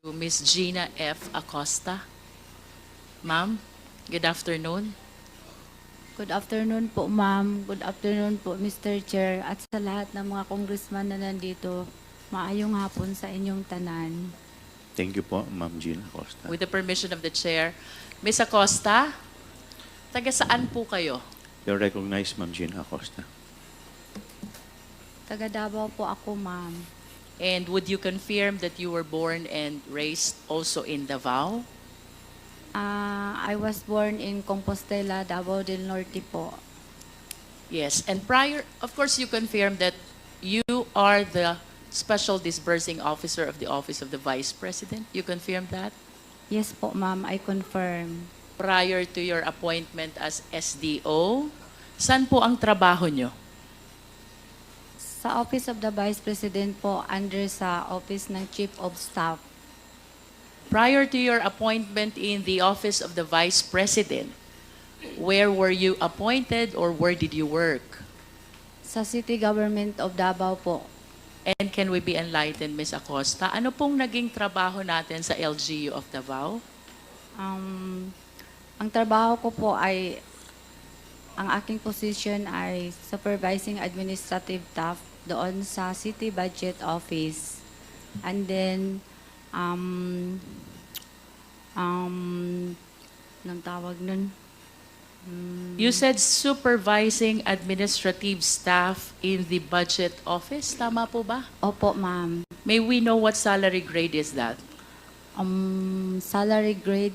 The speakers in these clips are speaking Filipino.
to Miss Gina F. Acosta. Ma'am, good afternoon. Good afternoon po, ma'am. Good afternoon po, Mr. Chair. At sa lahat ng mga congressman na nandito, maayong hapon sa inyong tanan. Thank you po, Ma'am Gina Acosta. With the permission of the Chair, Miss Acosta, taga saan po kayo? You're recognized, Ma'am Gina Acosta. Taga Davao po ako, ma'am. And would you confirm that you were born and raised also in Davao? I was born in Compostela, Davao del Norte po. Yes, and prior, of course, you confirmed that you are the Special Disbursing Officer of the Office of the Vice President. You confirmed that? Yes po, ma'am. I confirm. Prior to your appointment as SDO, saan po ang trabaho nyo? Sa Office of the Vice President po, under sa Office ng Chief of Staff. Prior to your appointment in the Office of the Vice President, where were you appointed or where did you work? Sa City Government of Davao po. And can we be enlightened, Ms. Acosta? Ano pong naging trabaho natin sa LGU of Davao? Ang trabaho ko po ay, ang aking position ay Supervising Administrative Staff doon sa City Budget Office. And then, anong tawag nun? You said supervising administrative staff in the budget office. Tama po ba? Opo, ma'am. May we know what salary grade is that? Salary grade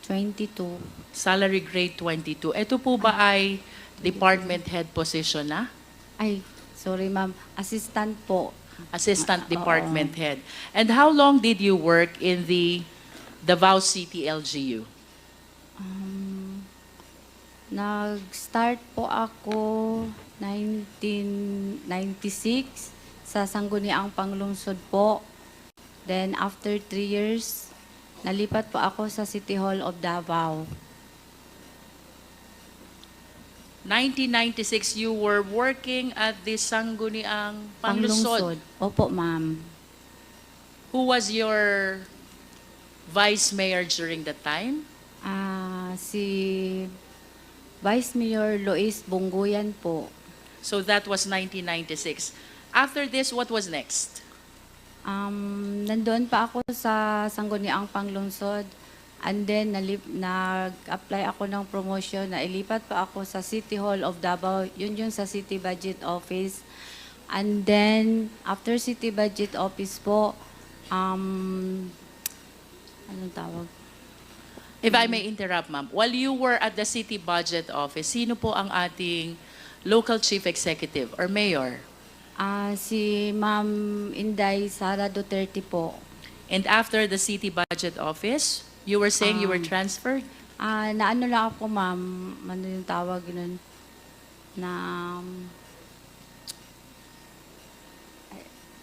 22. Salary grade 22. Ito po ba ay department head position na? Ay, sorry ma'am. Assistant po. Assistant department head. And how long did you work in the Davao City LGU? Nag-start po ako 1996 sa Sangguniang Panglungsod po. Then after 3 years, nalipat po ako sa City Hall of Davao. 1996, you were working at the Sangguniang Panglungsod. Opo, ma'am. Who was your vice mayor during that time? Si Vice Mayor Lois Bungguyan po. So that was 1996. After this, what was next? Nandoon pa ako sa Sangguniang Panglungsod. And then, nag-apply ako ng promotion na ilipat pa ako sa City Hall of Davao. Yun yung sa City Budget Office. And then, after City Budget Office po, anong tawag? If I may interrupt, ma'am, while you were at the City Budget Office, sino po ang ating local chief executive or mayor? Si Ma'am Inday Sara Duterte po. And after the City Budget Office, you were saying you were transferred? Naano lang ako, ma'am, ano yung tawag nun?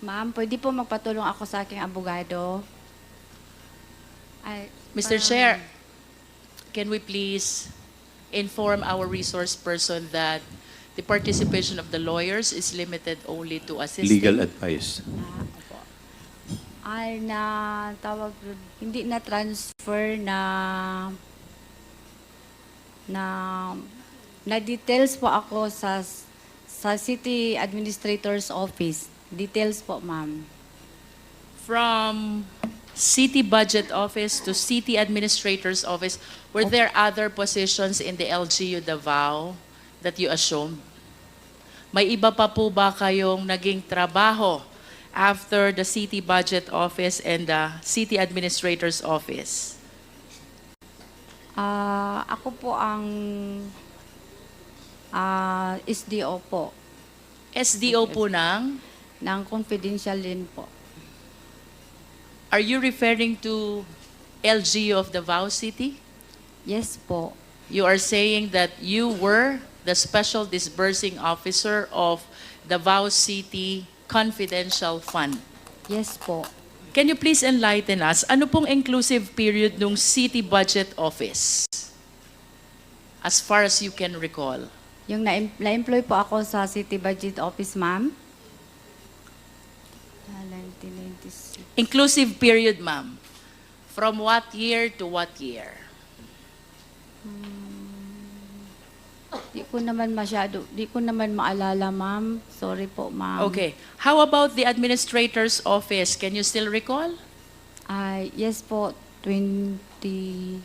Ma'am, pwede po magpatulong ako sa aking abogado? Mr. Chair, can we please inform our resource person that the participation of the lawyers is limited only to assisting? Legal advice. Hindi na transfer na details po ako sa City Administrator's Office. Details po, ma'am. From City Budget Office to City Administrator's Office, were there other positions in the LGU Davao that you assumed? May iba pa po ba kayong naging trabaho after the City Budget Office and the City Administrator's Office? Ako po ang SDO po. SDO po ng? Ng confidential din po. Are you referring to LGU of Davao City? Yes po. You are saying that you were the Special Disbursing Officer of Davao City Confidential Fund. Yes po. Can you please enlighten us, ano pong inclusive period nung City Budget Office? As far as you can recall. Yung na-employ po ako sa City Budget Office, ma'am. 1996. Inclusive period, ma'am. From what year to what year? Di ko naman maalala, ma'am. Sorry po, ma'am. Okay. How about the administrator's office? Can you still recall? Yes po, 2016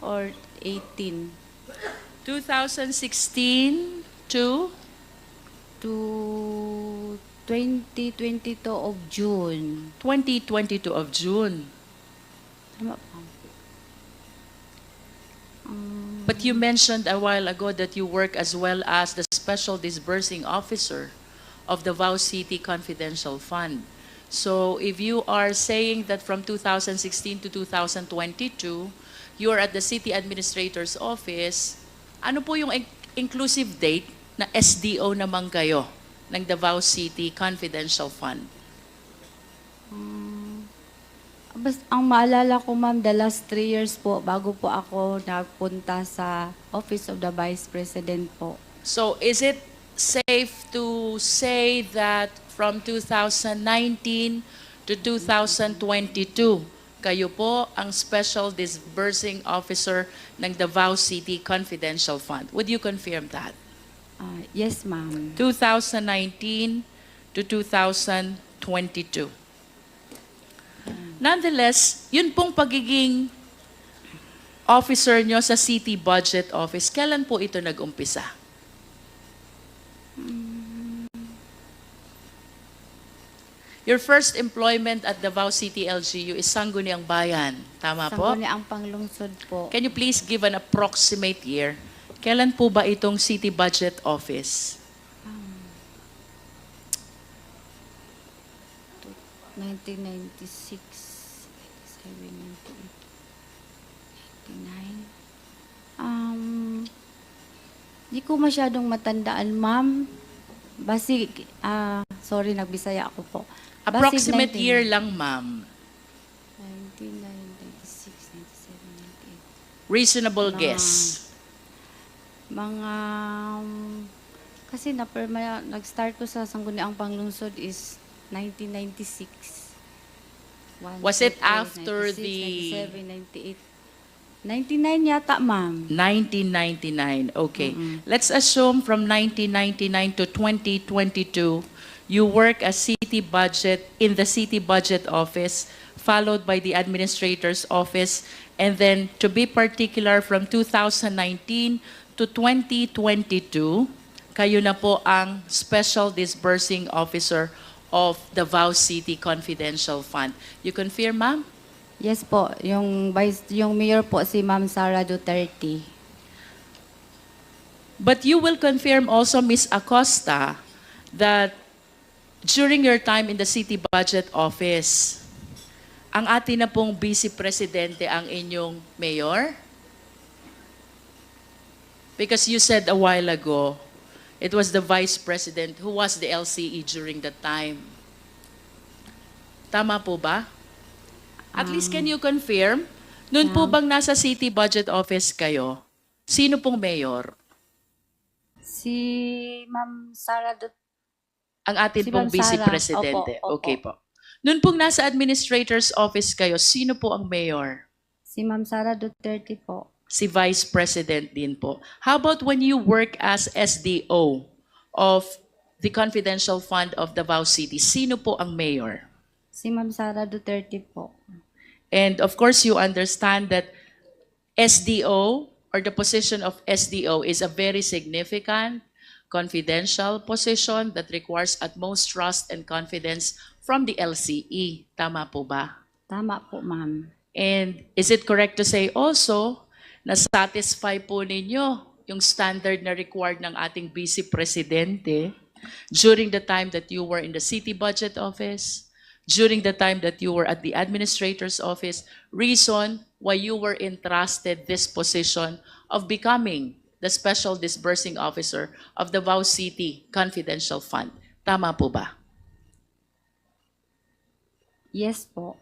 or 18 2016 to to 2022 of June. 2022 of June. Tama po. But you mentioned a while ago that you work as well as the Special Disbursing Officer of the Davao City Confidential Fund. So if you are saying that from 2016 to 2022, you are at the City Administrator's Office, ano po yung inclusive date na SDO naman kayo ng Davao City Confidential Fund? Ang maalala ko, ma'am, the last 3 years po, bago po ako nagpunta sa Office of the Vice President po. So is it safe to say that from 2019 to 2022, kayo po ang Special Disbursing Officer ng Davao City Confidential Fund? Would you confirm that? Yes, ma'am. 2019 to 2022. Nonetheless, yun pong pagiging officer nyo sa City Budget Office, kailan po ito nag-umpisa? Your first employment at Davao City LGU is Sangguniang Bayan. Tama po? Sangguniang Panglungsod po. Can you please give an approximate year? Kailan po ba itong City Budget Office? 1996, 97, 98, 99. Di ko masyadong matandaan, ma'am. Basic, sorry, nagbisaya ako po. Approximate Basic, year lang, ma'am. 99, 96, 97, 98. Reasonable Mga- guess. Mga, kasi nag-start ko sa Sangguniang Panglungsod is 1996. Was it after 96, 97, 98. 99 yata, ma'am. 1999. Okay. Let's assume from 1999 to 2022, you work as city budget in the City Budget Office, followed by the Administrator's Office, and then to be particular from 2019 to 2022, kayo na po ang Special Disbursing Officer of the Davao City Confidential Fund. You confirm, ma'am? Yes po, yung mayor po si Ma'am Sara Duterte. But you will confirm also, Ms. Acosta, that during your time in the City Budget Office, ang atin na pong Vice Presidente ang inyong mayor? Because you said a while ago, it was the Vice President who was the LCE during that time. Tama po ba? At least can you confirm, noon po bang nasa City Budget Office kayo, sino pong mayor? Si Ma'am Sara Duterte. Ang atin Si pong Ma'am Vice Sara. Presidente. Opo, opo. Okay po. Noon pong nasa Administrator's Office kayo, sino po ang mayor? Si Ma'am Sara Duterte po. Si Vice President din po. How about when you work as SDO of the Confidential Fund of Davao City? Sino po ang mayor? Si Ma'am Sara Duterte po. And of course, you understand that SDO or the position of SDO is a very significant, confidential position that requires utmost trust and confidence from the LCE. Tama po ba? Tama po, ma'am. And is it correct to say also na satisfy po ninyo yung standard na required ng ating Vice Presidente during the time that you were in the City Budget Office, during the time that you were at the Administrator's Office, reason why you were entrusted this position of becoming the Special Disbursing Officer of the Davao City Confidential Fund? Tama po ba? Yes po.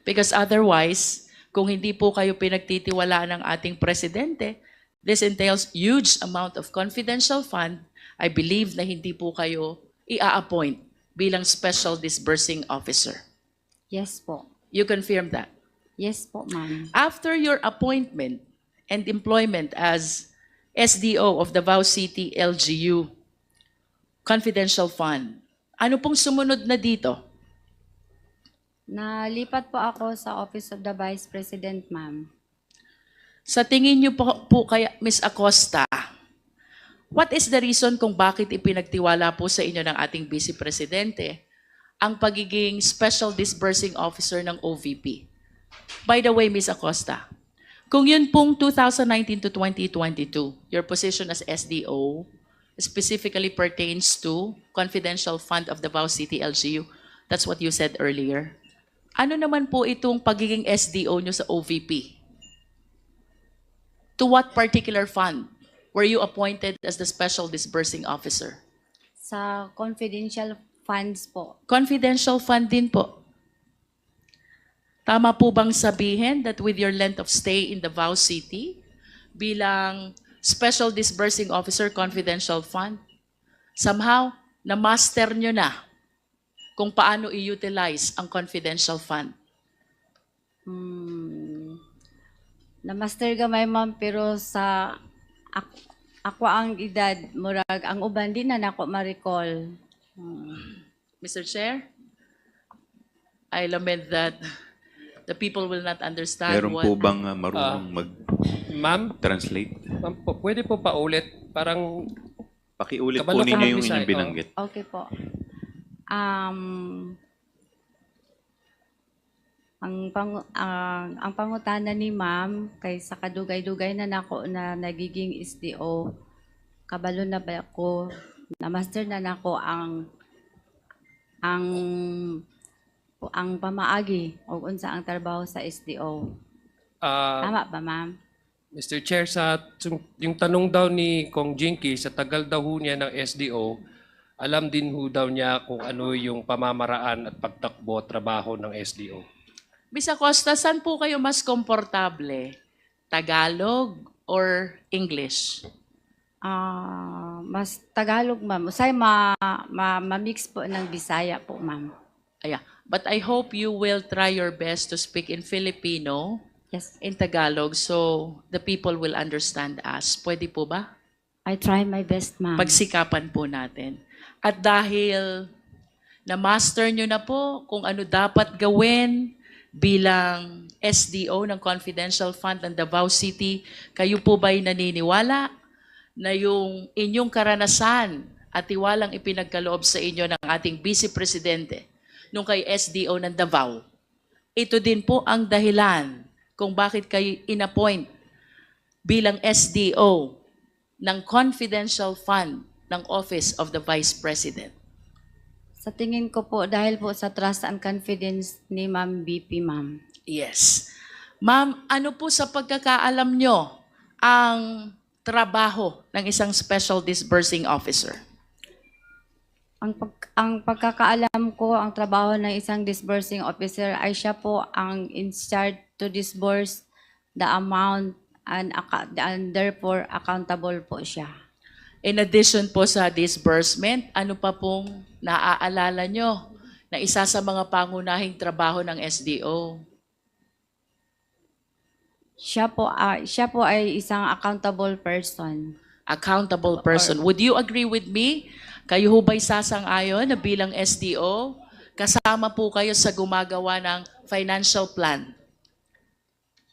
Because otherwise, Kung hindi po kayo pinagtitiwalaan ng ating presidente, this entails huge amount of confidential fund. I believe na hindi po kayo i-appoint bilang special disbursing officer. Yes po. You confirm that? Yes po, ma'am. After your appointment and employment as SDO of Davao City LGU Confidential Fund, ano pong sumunod na dito? Nalipat po ako sa Office of the Vice President, ma'am. Sa tingin niyo po kaya, Ms. Acosta, what is the reason kung bakit ipinagtiwala po sa inyo ng ating Vice Presidente ang pagiging Special Disbursing Officer ng OVP? By the way, Ms. Acosta, kung yun pong 2019 to 2022, your position as SDO specifically pertains to Confidential Fund of Davao City LGU, that's what you said earlier. Ano naman po itong pagiging SDO nyo sa OVP? To what particular fund were you appointed as the Special Disbursing Officer? Sa confidential funds po. Confidential fund din po. Tama po bang sabihin that with your length of stay in Davao City bilang Special Disbursing Officer Confidential Fund, somehow na-master nyo na kung paano i-utilize ang confidential fund? Na-master gamay, ma'am, pero sa ako ang edad, murag, ang uban din na nako ma-recall. Mr. Chair, I lament that the people will not understand Meron what... po bang marunong Ma'am, mag-translate? ma'am pwede po paulit? Parang Pakiulit po Kabalo ko ninyo yung mag-Bisaya, inyong binanggit. Okay po. Ang pangutana ni ma'am kay sa kadugay-dugay na nako na nagiging SDO, kabalo na ba ako, na master na nako ang pamaagi o unsa ang trabaho sa SDO. Tama ba, ma'am? Mr. Chair, yung tanong daw ni Kong Jinky, sa tagal daw ho niya ng SDO, alam din ho daw niya kung ano yung pamamaraan at pagtakbo trabaho ng SDO. Ms. Acosta, saan po kayo mas komportable? Tagalog or English? Mas Tagalog, ma'am. Usay ma-mix po ng Bisaya po, ma'am. Yeah. But I hope you will try your best to speak in Filipino, Yes. in Tagalog, so the people will understand us. Pwede po ba? I try my best, ma'am. Pagsikapan po natin. At dahil na-master nyo na po kung ano dapat gawin bilang SDO ng Confidential Fund ng Davao City, kayo po ba'y naniniwala na yung inyong karanasan at tiwalang ipinagkaloob sa inyo ng ating Vice Presidente nung kay SDO ng Davao, ito din po ang dahilan kung bakit kayo inappoint bilang SDO ng Confidential Fund ng Office of the Vice President? Sa tingin ko po, dahil po sa trust and confidence ni Ma'am BP, ma'am. Yes. Ma'am, ano po sa pagkakaalam nyo ang trabaho ng isang Special Disbursing Officer? Ang pagkakaalam ko, ang trabaho ng isang disbursing officer ay siya po ang in charge to disburse the amount and therefore accountable po siya. In addition po sa disbursement, ano pa pong naaalala nyo na isa sa mga pangunahing trabaho ng SDO? Siya po ay isang accountable person. Accountable person. Would you agree with me? Kayo ho ba'y sasang-ayon na bilang SDO, kasama po kayo sa gumagawa ng financial plan?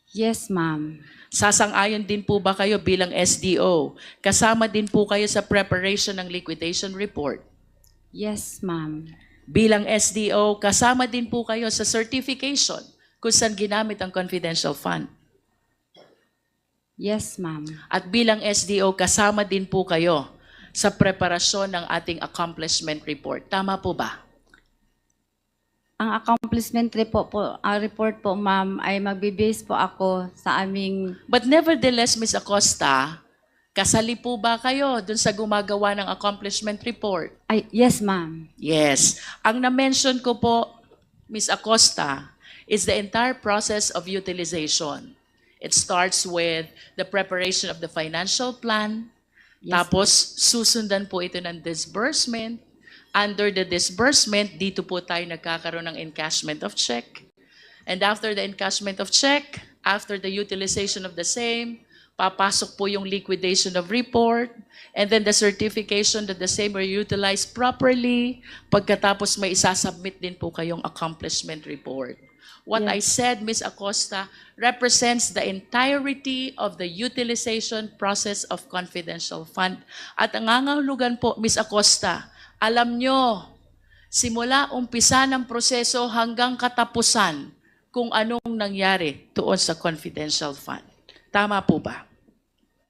Yes, ma'am. Sasang-ayon din po ba kayo bilang SDO? Kasama din po kayo sa preparation ng liquidation report? Yes, ma'am. Bilang SDO, kasama din po kayo sa certification kung saan ginamit ang confidential fund? Yes, ma'am. At bilang SDO, kasama din po kayo sa preparasyon ng ating accomplishment report. Tama po ba? Ang accomplishment report po, ma'am, ay magbe-base po ako sa aming... But nevertheless, Ms. Acosta, kasali po ba kayo dun sa gumagawa ng accomplishment report? Yes, ma'am. Yes. Ang na-mention ko po, Ms. Acosta, is the entire process of utilization. It starts with the preparation of the financial plan, Yes, tapos susundan po ito ng disbursement. Under the disbursement, dito po tayo nagkakaroon ng encashment of check. And after the encashment of check, after the utilization of the same, papasok po yung liquidation of report, and then the certification that the same were utilized properly. Pagkatapos may isasubmit din po kayong accomplishment report. What I said, Ms. Acosta, represents the entirety of the utilization process of confidential fund. At ang nangangahulugan po, Ms. Acosta, alam nyo, simula umpisa ng proseso hanggang katapusan, kung anong nangyari doon sa confidential fund. Tama po ba?